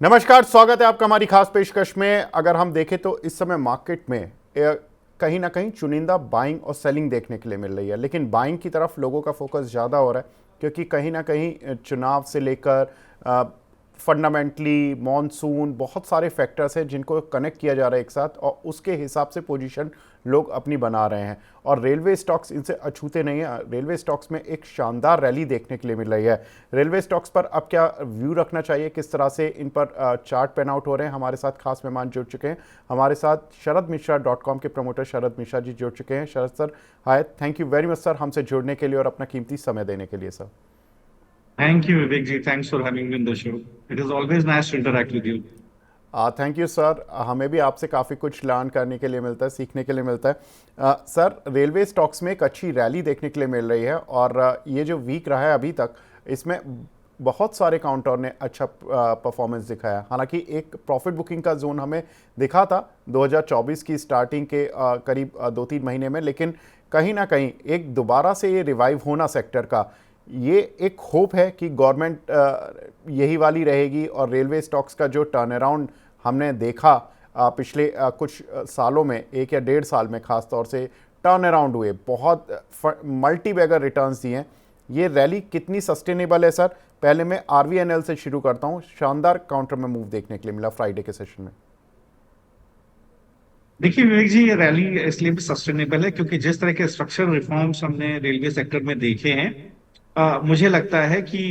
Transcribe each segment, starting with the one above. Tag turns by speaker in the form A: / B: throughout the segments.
A: नमस्कार, स्वागत है आपका हमारी खास पेशकश में। अगर हम देखें तो इस समय मार्केट में कहीं ना कहीं चुनिंदा बाइंग और सेलिंग देखने के लिए मिल रही है, लेकिन बाइंग की तरफ लोगों का फोकस ज़्यादा हो रहा है क्योंकि कहीं ना कहीं चुनाव से लेकर फंडामेंटली मॉनसून बहुत सारे फैक्टर्स हैं जिनको कनेक्ट किया जा रहा है एक साथ, और उसके हिसाब से पोजीशन लोग अपनी बना रहे हैं। और रेलवे स्टॉक्स इनसे अछूते नहीं है। रेलवे स्टॉक्स में एक शानदार रैली देखने के लिए मिल रही है। रेलवे स्टॉक्स पर अब क्या व्यू रखना चाहिए, किस तरह से इन पर चार्ट पेन आउट हो रहे हैं, हमारे साथ खास मेहमान जुड़ चुके हैं। हमारे साथ शरद मिश्रा .com के प्रमोटर शरद मिश्रा जी जुड़ चुके हैं। Sharad sir, hi, thank you very much sir हमसे जुड़ने के लिए और अपना कीमती समय देने के लिए sir.
B: Thank you, Vivek ji. Thanks for having me on the show. It is always nice to interact with you.
A: Thank you sir, हमें भी आपसे काफ़ी कुछ लर्न करने के लिए मिलता है, सीखने के लिए मिलता है। सर, रेलवे स्टॉक्स में एक अच्छी रैली देखने के लिए मिल रही है और ये जो वीक रहा है अभी तक, इसमें बहुत सारे काउंटर ने अच्छा परफॉर्मेंस दिखाया। हालांकि एक प्रॉफिट बुकिंग का जोन हमें दिखा था 2024 की स्टार्टिंग के करीब 2-3 महीने में, लेकिन कहीं ना कहीं एक दोबारा से ये रिवाइव होना सेक्टर का, ये एक होप है कि गवर्नमेंट यही वाली रहेगी और रेलवे स्टॉक्स का जो टर्न अराउंड हमने देखा पिछले कुछ सालों में, 1 या 1.5 साल में खास तौर से टर्न अराउंड हुए, बहुत मल्टी बैगर रिटर्न्स दिए हैं। ये रैली कितनी सस्टेनेबल है सर? पहले मैं आरवीएनएल से शुरू करता हूँ। शानदार काउंटर में मूव देखने के लिए मिला फ्राइडे के सेशन में।
B: देखिए विवेक जी, ये रैली इसलिए भी सस्टेनेबल है क्योंकि जिस तरह के स्ट्रक्चरल रिफॉर्म्स हमने रेलवे सेक्टर में देखे हैं, मुझे लगता है कि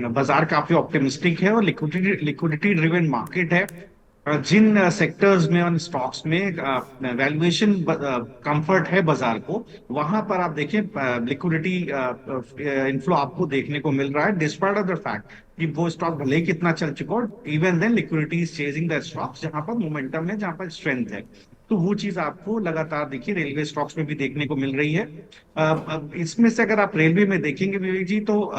B: बाजार काफी ऑप्टिमिस्टिक है और लिक्विडिटी लिक्विडिटी ड्रिवन मार्केट है। जिन सेक्टर्स में और स्टॉक्स में वैल्यूएशन कंफर्ट है बाजार को, वहां पर आप देखिए लिक्विडिटी इनफ्लो आपको देखने को मिल रहा है, डिस्पाइट ऑफ द फैक्ट कि वो स्टॉक भले ही कितना चल चुका हो, even then liquidity is chasing the stocks जहां पर मोमेंटम है, जहां पर स्ट्रेंथ है। तो वो चीज आपको लगातार देखिए रेलवे स्टॉक्स में भी देखने को मिल रही है। अब इसमें से अगर आप रेलवे में देखेंगे विवेक जी, तो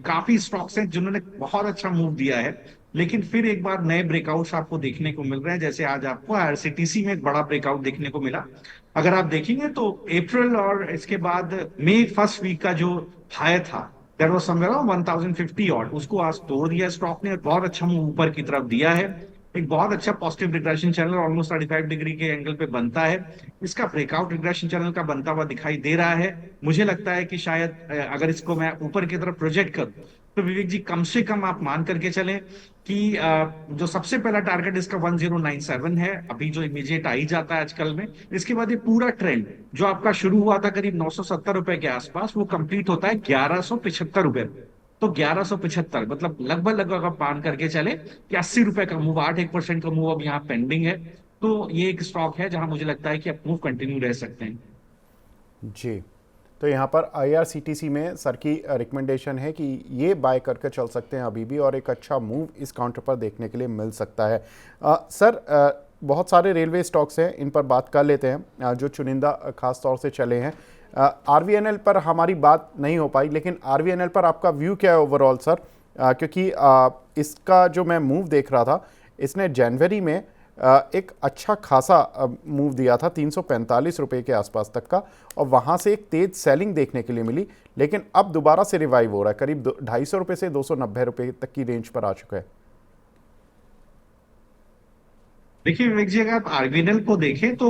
B: काफी स्टॉक्स हैं जिन्होंने बहुत अच्छा मूव दिया है, लेकिन फिर एक बार नए ब्रेकआउट्स आपको देखने को मिल रहे हैं। जैसे आज आपको आईआरसीटीसी में एक बड़ा ब्रेकआउट देखने को मिला। अगर आप देखेंगे तो अप्रैल और इसके बाद मई फर्स्ट वीक का जो हाई था, दैट वाज समवेयर अराउंड 1050 और उसको आज तोड़ दिया स्टॉक ने और बहुत अच्छा मूव ऊपर की तरफ दिया है। एक बहुत अच्छा positive regression channel almost 35 degree के एंगल पे बनता है। इसका ब्रेकआउट रिग्रेशन चैनल का बनता हुआ दिखाई दे रहा है। मुझे लगता है कि शायद अगर इसको मैं ऊपर की तरफ प्रोजेक्ट करूं, तो विवेक जी कम से कम आप मान करके चलें कि जो सबसे पहला टारगेट इसका 1097 है, अभी जो इमीडिएट आ ही जाता है आजकल में। इसके बाद ये पूरा ट्रेंड जो आपका शुरू हुआ था करीब 970 रुपए के आसपास, वो कंप्लीट होता है 1175 रुपए। तो 1175 मतलब लगभग लगभग आप मान करके चले कि 80 रुपए का मूव, 8-1% का मूव अब यहाँ पेंडिंग है। तो ये एक स्टॉक है जहां मुझे लगता है कि आप मूव कंटिन्यू रह सकते हैं।
A: जी, तो यहाँ पर आईआरसीटीसी में सर की रिकमेंडेशन है कि ये बाय करके चल सकते हैं अभी भी, और एक अच्छा मूव इस काउंटर पर देखने के लिए मिल सकता है। सर, बहुत सारे रेलवे स्टॉक्स हैं, इन पर बात कर लेते हैं जो चुनिंदा खास तौर से चले हैं। आरवीएनएल पर हमारी बात नहीं हो पाई, लेकिन आरवीएनएल पर आपका व्यू क्या है ओवरऑल सर? क्योंकि इसका जो मैं मूव देख रहा था, इसने जनवरी में एक अच्छा खासा मूव दिया था 345 रुपए के आसपास तक का, और वहाँ से एक तेज सेलिंग देखने के लिए मिली, लेकिन अब दोबारा से रिवाइव हो रहा है, करीब 250 रुपये से 290 रुपये तक की रेंज पर आ चुका है।
B: देखिए विवेक जी, अगर आप आरबीएनएल को देखें तो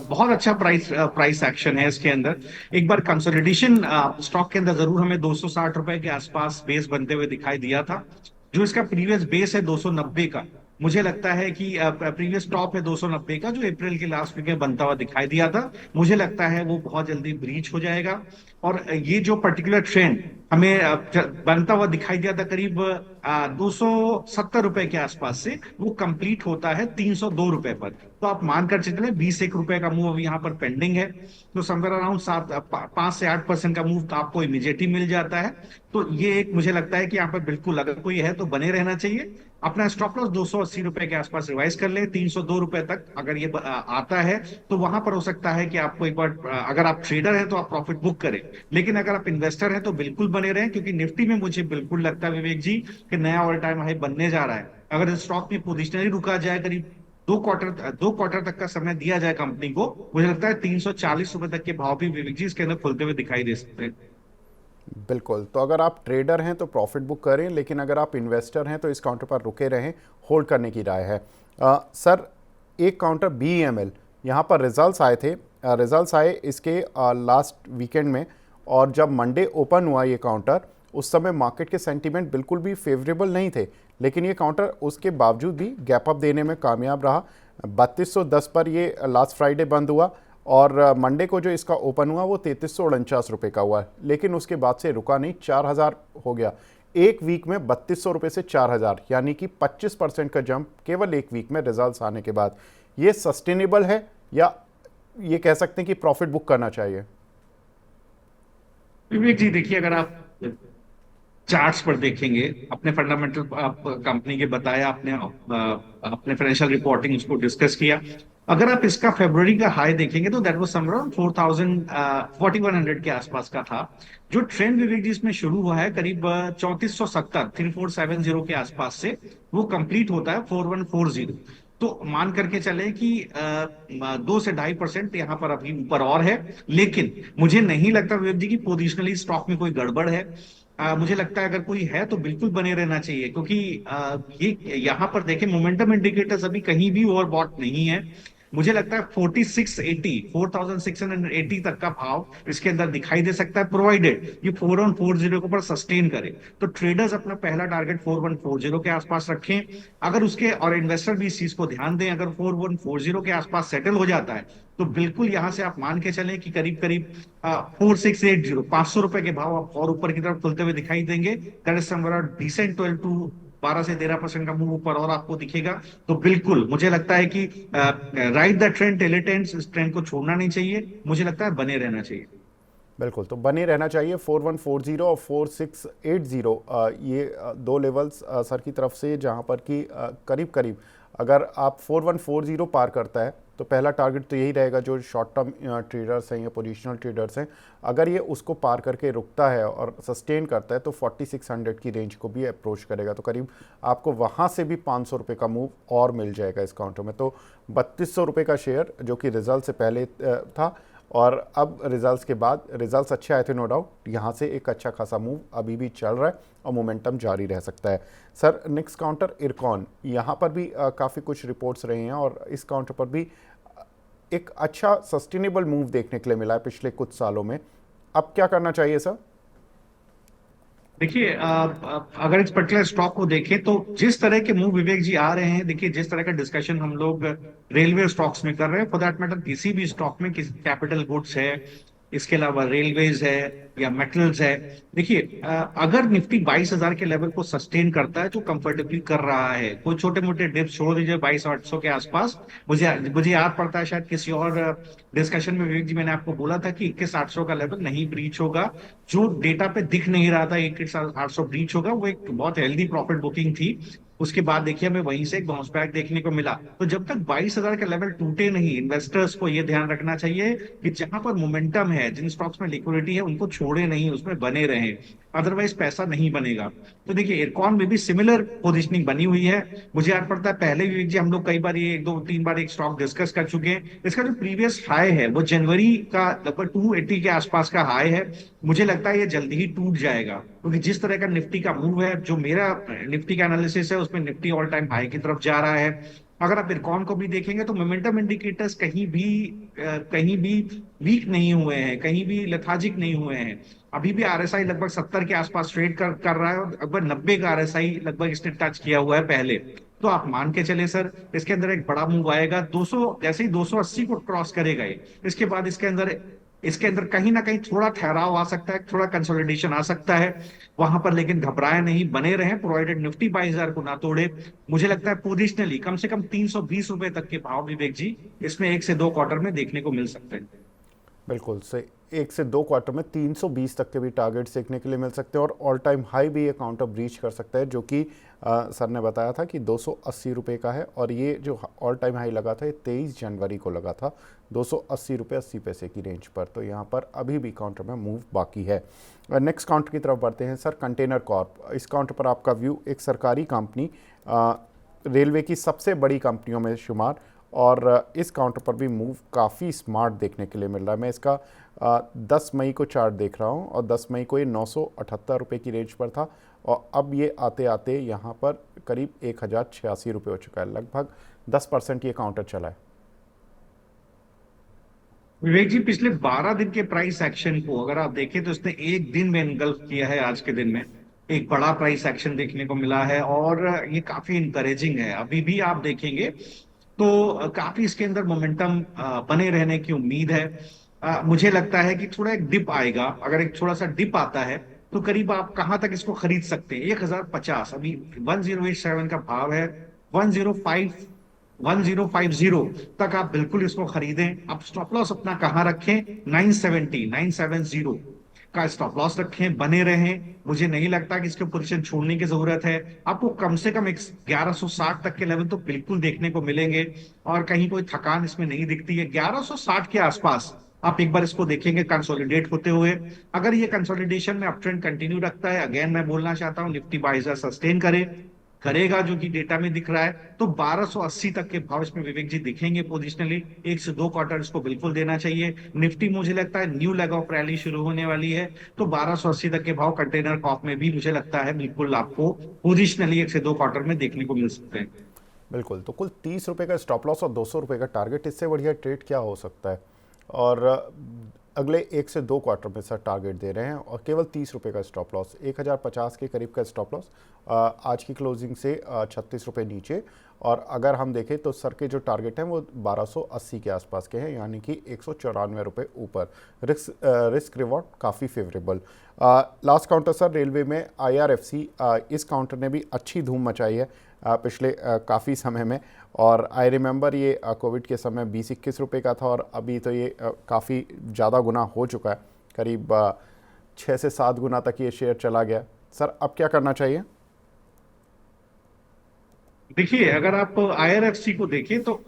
B: बहुत अच्छा प्राइस एक्शन है इसके अंदर। एक बार कंसोलिडेशन स्टॉक के अंदर जरूर हमें 260 रुपए के आसपास बेस बनते हुए दिखाई दिया था। जो इसका प्रीवियस बेस है 290 का, मुझे लगता है कि प्रीवियस टॉप है 290 का, जो अप्रैल के लास्ट वीक में बनता हुआ दिखाई दिया था, मुझे लगता है वो बहुत जल्दी ब्रीच हो जाएगा। और ये जो पर्टिकुलर ट्रेंड हमें बनता हुआ दिखाई दिया था करीब 270 रुपए के आसपास से, वो कंप्लीट होता है 302 रुपए पर। तो आप मानकर चले 20-1 रुपए का मूव अभी यहाँ पर पेंडिंग है। तो समवेयर अराउंड 5 से 8% का मूव तो आपको इमीडिएट ही मिल जाता है। तो ये एक मुझे लगता है कि यहाँ पर बिल्कुल अगर कोई है तो बने रहना चाहिए। अपना स्टॉप लॉस 280 रुपए के आसपास रिवाइज कर ले, 302 रुपए तक अगर ये आता है तो वहां पर हो सकता है कि आपको एक बार, अगर आप ट्रेडर हैं तो आप प्रॉफिट बुक करें, लेकिन अगर आप इन्वेस्टर हैं तो बिल्कुल बने रहें, क्योंकि निफ्टी में मुझे बिल्कुल लगता है विवेक जी कि नया ऑल टाइम हाई बनने जा रहा है। अगर इस स्टॉक में पोजिशनरी रुका जाए, करीब 2 क्वार्टर तक का समय दिया जाए कंपनी को, मुझे लगता है 340 रुपए तक के भाव भी विवेक जी इसके अंदर खुलते हुए दिखाई दे सकते हैं।
A: बिल्कुल। तो अगर आप ट्रेडर हैं तो प्रॉफिट बुक करें, लेकिन अगर आप इन्वेस्टर हैं तो इस काउंटर पर रुके रहें, होल्ड करने की राय है। सर, एक काउंटर BEML, यहाँ पर रिजल्ट्स आए थे, रिजल्ट्स आए इसके लास्ट वीकेंड में, और जब मंडे ओपन हुआ ये काउंटर, उस समय मार्केट के सेंटीमेंट बिल्कुल भी फेवरेबल नहीं थे, लेकिन ये काउंटर उसके बावजूद भी गैप अप देने में कामयाब रहा। 3210 पर ये लास्ट फ्राइडे बंद हुआ, और मंडे को जो इसका ओपन हुआ वो 3349 रुपये का हुआ, लेकिन उसके बाद से रुका नहीं, 4000 हो गया। एक वीक में 3200 रुपये से 4000, यानी कि 25% का जंप केवल एक वीक में रिजल्ट्स आने के बाद। ये सस्टेनेबल है, या ये कह सकते हैं कि प्रॉफिट बुक करना चाहिए?
B: विवेक जी देखिए, अगर आप चार्ट्स पर देखेंगे, अपने फंडामेंटल आप कंपनी के बताया, आपने अपने फाइनेंशियल रिपोर्टिंग उसको डिस्कस किया। अगर आप इसका फरवरी का हाई देखेंगे तो दैट वाज समवेयर 4100 के आसपास का था। जो ट्रेंड विवेक जी इसमें शुरू हुआ है करीब 3470, 3470 के आसपास से, वो कंप्लीट होता है 4140। तो मान करके चले कि 2 से 2.5% यहाँ पर अभी ऊपर और है। लेकिन मुझे नहीं लगता विवेक जी की पोजिशनली स्टॉक में कोई गड़बड़ है। मुझे लगता है अगर कोई है तो बिल्कुल बने रहना चाहिए, क्योंकि ये यहाँ पर देखें, मोमेंटम इंडिकेटर्स अभी कहीं भी ओवरबॉट नहीं है। मुझे लगता है 4680 तक का भाव इसके अंदर दिखाई दे सकता है, प्रोवाइडेड ये 4140 के ऊपर सस्टेन करे। तो ट्रेडर्स अपना पहला टारगेट 4140 के आसपास रखें। अगर उसके, और इन्वेस्टर भी इस चीज को ध्यान दें, अगर 4140 के आसपास सेटल हो जाता है तो बिल्कुल यहां से आप मान के चलें कि करीब करीब 4680, 500 रुपए के भाव आप और ऊपर की तरफ खुलते हुए दिखाई देंगे। दैट इज समवेयर डिसेंट 12 से 13% का मूव ऊपर और आपको दिखेगा। तो बिल्कुल मुझे लगता है कि ride the trend till it ends, इस ट्रेंड को छोड़ना नहीं चाहिए, मुझे लगता है बने रहना चाहिए।
A: बिल्कुल, तो बने रहना चाहिए। 4140 और 4680, ये दो लेवल्स सर की तरफ से, जहां पर कि करीब करीब अगर आप 4140 पार करता है तो पहला टारगेट तो यही रहेगा, जो शॉर्ट टर्म ट्रेडर्स हैं या पोजिशनल ट्रेडर्स हैं, अगर ये उसको पार करके रुकता है और सस्टेन करता है तो 4600 की रेंज को भी अप्रोच करेगा, तो करीब आपको वहाँ से भी 500 रुपये का मूव और मिल जाएगा इस काउंटर में। तो 3200 रुपये का शेयर, जो कि रिजल्ट से पहले था, और अब रिजल्ट्स के बाद, रिजल्ट्स अच्छे आए थे नो डाउट, यहाँ से एक अच्छा खासा मूव अभी भी चल रहा है और मोमेंटम जारी रह सकता है। सर, नेक्स्ट काउंटर इरकॉन, यहाँ पर भी काफ़ी कुछ रिपोर्ट्स रही हैं, और इस काउंटर पर भी एक अच्छा सस्टेनेबल मूव देखने के लिए मिला है पिछले कुछ सालों में। अब क्या करना चाहिए सर?
B: देखिए, अगर इस पर्टिकुलर स्टॉक को देखें तो जिस तरह के मूव विवेक जी आ रहे हैं, देखिए जिस तरह का डिस्कशन हम लोग रेलवे स्टॉक्स में कर रहे हैं, फॉर दैट मैटर किसी भी स्टॉक में, किसी कैपिटल गुड्स है, इसके अलावा रेलवेज है या मेटल्स है, देखिए अगर निफ्टी 22,000 के लेवल को सस्टेन करता है, जो कंफर्टेबली कर रहा है, कोई छोटे मोटे डिप्स छोड़ दीजिए 22,800 के आसपास। मुझे मुझे याद पड़ता है शायद किसी और डिस्कशन में विवेक जी मैंने आपको बोला था कि 21,800 का लेवल नहीं ब्रीच होगा। जो डेटा पे दिख नहीं रहा था 21,800 ब्रीच होगा, वो एक बहुत हेल्दी प्रॉफिट बुकिंग थी। उसके बाद देखिए हमें वहीं से एक बाउंस बैक देखने को मिला। तो जब तक 22,000 का लेवल टूटे नहीं, इन्वेस्टर्स को ये ध्यान रखना चाहिए कि जहां पर मोमेंटम है, जिन स्टॉक्स में लिक्विडिटी है, उनको छोड़े नहीं, उसमें बने रहें, अदरवाइज पैसा नहीं बनेगा। तो देखिए इरकॉन में भी सिमिलर पोजिशनिंग बनी हुई है। मुझे याद पड़ता है पहले भी जी हम लोग कई बार, ये एक दो तीन बार एक स्टॉक डिस्कस कर चुके हैं। इसका जो प्रीवियस हाई है वो जनवरी का लगभग 280 के आसपास का हाई है। मुझे लगता है ये जल्दी ही टूट जाएगा, क्योंकि जिस तरह का निफ्टी का मूव है, जो मेरा निफ्टी का एनालिसिस है, उसमें निफ्टी ऑल टाइम हाई की तरफ जा रहा है। अगर आप इरकॉन को भी देखेंगे तो मोमेंटम इंडिकेटर्स कहीं भी वीक नहीं हुए हैं, कहीं भी लेथार्जिक नहीं हुए हैं। अभी भी आरएसआई लगभग 70 के आसपास ट्रेड कर रहा है, और लगभग 90 का आरएसआई लगभग इसने टच किया हुआ है पहले। तो आप मान के चले सर, इसके अंदर एक बड़ा मूव आएगा 200, जैसे ही 280 को क्रॉस करेगा ये, इसके बाद इसके अंदर कहीं ना कहीं थोड़ा ठहराव आ सकता है, थोड़ा कंसोलिडेशन आ सकता है वहां पर। लेकिन घबराए नहीं, बने रहें, प्रोवाइडेड निफ्टी 22,000 को ना तोड़े। मुझे लगता है पोजिशनली कम से कम 320 रुपए तक के भाव विवेक जी इसमें 1 से 2 क्वार्टर में देखने को मिल सकते हैं।
A: बिल्कुल से 1 से 2 क्वार्टर में 320 तक के भी टारगेट्स देखने के लिए मिल सकते हैं, और ऑल टाइम हाई भी ये काउंटर ब्रीच कर सकता है, जो कि सर ने बताया था कि 280 रुपये का है, और ये जो ऑल टाइम हाई लगा था ये 23 जनवरी को लगा था 280 रुपये 80 पैसे की रेंज पर। तो यहाँ पर अभी भी काउंटर में मूव बाकी है। नेक्स्ट काउंटर की तरफ बढ़ते हैं सर, कंटेनर कॉर्प। इस काउंटर पर आपका व्यू, एक सरकारी कंपनी, रेलवे की सबसे बड़ी कंपनियों में शुमार, और इस काउंटर पर भी मूव काफ़ी स्मार्ट देखने के लिए मिल रहा है। मैं इसका 10 मई को चार्ट देख रहा हूँ और 10 मई को ये 978 रुपये की रेंज पर था और अब ये आते आते यहाँ पर करीब 1086 रुपये हो चुका है। लगभग 10% ये काउंटर चला है।
B: विवेक जी, पिछले 12 दिन के प्राइस एक्शन को अगर आप देखें तो इसने एक दिन में इनगल्फ किया है। आज के दिन में एक बड़ा प्राइस एक्शन देखने को मिला है और ये काफी इंकरेजिंग है। अभी भी आप देखेंगे तो काफी इसके अंदर मोमेंटम बने रहने की उम्मीद है। मुझे लगता है कि थोड़ा एक डिप आएगा। अगर एक थोड़ा सा डिप आता है तो करीब आप कहां तक इसको खरीद सकते हैं? 1050, अभी 1087 का भाव है। 1050 तक आप बिल्कुल इसको खरीदें। आप स्टॉप लॉस अपना कहाँ रखें? 970 का स्टॉप लॉस रखें, बने रहें। मुझे नहीं लगता कि इसके पोजीशन छोड़ने की जरूरत है। आपको कम से कम 1160 तक के लेवल तो बिल्कुल देखने को मिलेंगे और कहीं कोई थकान इसमें नहीं दिखती है। 1160 के आसपास आप एक बार इसको देखेंगे कंसोलिडेट होते हुए। अगर ये कंसोलिडेशन में अपट्रेंड कंटिन्यू रखता है, अगेन मैं बोलना चाहता हूं निफ्टी बाइजर सस्टेन करेगा जो कि डेटा में दिख रहा है, तो 1280 तक के भाव इसमें विवेक जी दिखेंगे पोजिशनली। 1 से 2 क्वार्टर इसको बिल्कुल देना चाहिए। निफ्टी मुझे लगता है न्यू लेग ऑफ रैली शुरू होने वाली है, तो 1280 तक के भाव कंटेनर कॉप में भी मुझे लगता है बिल्कुल आपको पोजिशनली 1 से 2 क्वार्टर में देखने को मिल सकते हैं।
A: बिल्कुल। तो कुल 30 रुपये का स्टॉप लॉस और 200 रुपये का टारगेट, इससे बढ़िया ट्रेड क्या हो सकता है? और अगले 1 से 2 क्वार्टर में सर टारगेट दे रहे हैं और केवल 30 रुपये का स्टॉप लॉस, 1050 के करीब का स्टॉप लॉस, आज की क्लोजिंग से 36 रुपये नीचे। और अगर हम देखें तो सर के जो टारगेट हैं वो 1280 के आसपास के हैं, यानी कि 194 रुपये ऊपर। रिस्क रिवॉर्ड काफ़ी favourable. Last counter sir railway में IRFC, इस काउंटर ने भी अच्छी धूम मचाई है पिछले काफ़ी समय में। और आई रिमेंबर ये कोविड के समय 20-21 रुपये का था और अभी तो ये काफ़ी ज़्यादा गुना हो चुका है, करीब 6 से 7 गुना तक ये शेयर चला गया। सर अब क्या करना चाहिए?
B: देखिए, अगर आप IRFC को देखें तो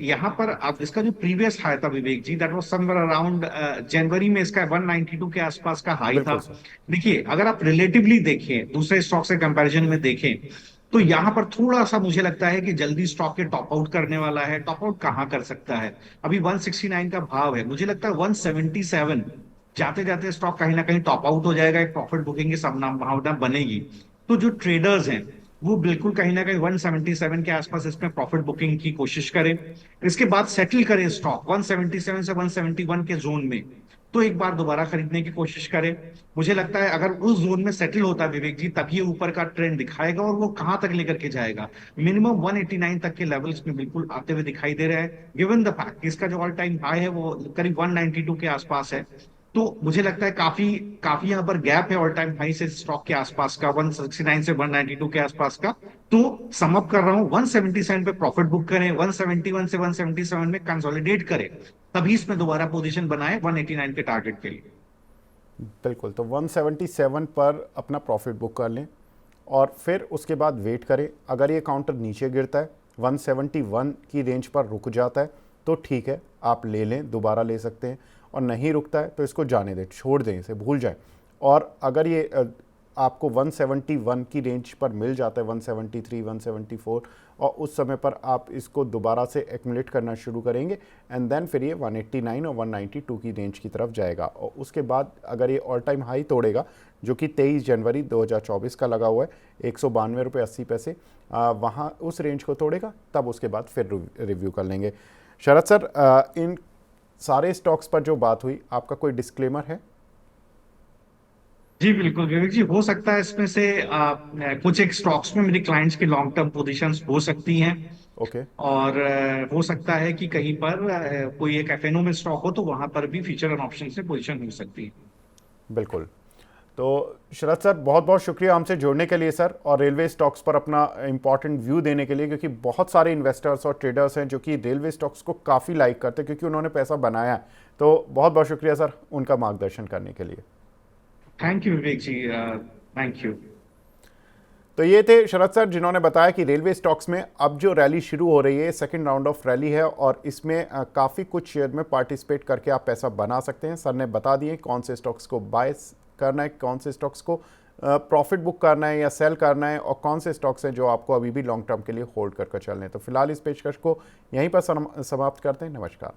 B: यहाँ पर आप इसका जो प्रीवियस हाई था Vivek ji, that was somewhere around January में इसका 192 के आसपास का हाई था।
A: बिल्कुल सर।
B: देखिए, अगर आप रिलेटिवली देखें, दूसरे स्टॉक से कंपैरिजन में देखें, तो यहाँ पर थोड़ा सा मुझे लगता है कि जल्दी स्टॉक के टॉप आउट करने वाला है। टॉप आउट कहाँ कर सकता है? अभी 169 का भाव है, मुझे लगता है 177 जाते जाते स्टॉक कहीं ना कहीं टॉप आउट हो जाएगा, एक प्रॉफिट बुकिंग की संभावना बनेगी। तो जो ट्रेडर्स हैं वो बिल्कुल कहीं ना कहीं 177 के आसपास इसमें प्रॉफिट बुकिंग की कोशिश करें। इसके बाद सेटल करें स्टॉक 177 से 171 के जोन में, तो एक बार दोबारा खरीदने की कोशिश करें। मुझे लगता है अगर उस जोन में सेटल होता है विवेक जी, तब ये ऊपर का ट्रेंड दिखाएगा और वो कहां तक लेकर के जाएगा। मिनिमम 189 तक के लेवल्स में बिल्कुल आते हुए दिखाई दे रहा है, गिवन द फैक्ट इसका जो ऑल टाइम हाई है वो करीब 192 के आसपास है। तो मुझे लगता है काफी काफी यहाँ पर गैप है ऑल टाइम हाई से स्टॉक के आसपास का, 169 से 192 के आसपास का। तो सम अप कर रहा हूं, 177 पे प्रॉफिट बुक करें, 171 से 177 में कंसोलिडेट करें, तभी इसमें दोबारा पोजीशन बनाए 189 के टारगेट के लिए।
A: बिल्कुल। तो 177 पर अपना प्रॉफिट बुक कर लें और फिर उसके बाद वेट करें। अगर ये काउंटर नीचे गिरता है, 171 की रेंज पर रुक जाता है, तो ठीक है, आप ले लें, दोबारा ले सकते हैं। और नहीं रुकता है तो इसको जाने दें, छोड़ दें, इसे भूल जाएं। और अगर ये आपको 171 की रेंज पर मिल जाता है, 173, 174, और उस समय पर आप इसको दोबारा से एक्युमुलेट करना शुरू करेंगे एंड देन फिर ये 189 और 192 की रेंज की तरफ जाएगा। और उसके बाद अगर ये ऑल टाइम हाई तोड़ेगा, जो कि 23 जनवरी 2024 का लगा हुआ है, 192 रुपये 80 पैसे, वहाँ उस रेंज को तोड़ेगा, तब उसके बाद फिर रिव्यू कर लेंगे। शरद सर, इन सारे स्टॉक्स पर जो बात हुई, आपका कोई डिस्क्लेमर है?
B: जी बिल्कुल विवेक जी, हो सकता है इसमें से कुछ एक स्टॉक्स में मेरे क्लाइंट्स की लॉन्ग टर्म पोजीशंस हो सकती हैं।
A: ओके।
B: और हो सकता है कि कहीं पर कोई एक एफएनओ में स्टॉक हो तो वहां पर भी फ्यूचर एंड ऑप्शन से पोजीशन हो सकती है।
A: बिल्कुल। तो शरद सर, बहुत बहुत शुक्रिया हमसे जुड़ने के लिए सर, और रेलवे स्टॉक्स पर अपना इंपॉर्टेंट व्यू देने के लिए, क्योंकि बहुत सारे इन्वेस्टर्स और ट्रेडर्स हैं जो कि रेलवे स्टॉक्स को काफ़ी लाइक करते हैं क्योंकि उन्होंने पैसा बनाया है। तो बहुत बहुत शुक्रिया सर उनका मार्गदर्शन करने के लिए।
B: Thank you Vivek ji, thank you.
A: तो ये थे शरद सर जिन्होंने बताया कि रेलवे स्टॉक्स में अब जो रैली शुरू हो रही है, सेकंड राउंड ऑफ रैली है और इसमें काफ़ी कुछ शेयर में पार्टिसिपेट करके आप पैसा बना सकते हैं। सर ने बता दिए कौन से स्टॉक्स को बाय करना है, कौन से स्टॉक्स को प्रॉफिट बुक करना है या सेल करना है, और कौन से स्टॉक्स हैं जो आपको अभी भी लॉन्ग टर्म के लिए होल्ड करके चलने हैं। तो फिलहाल इस पेशकश को यहीं पर समाप्त करते हैं। नमस्कार।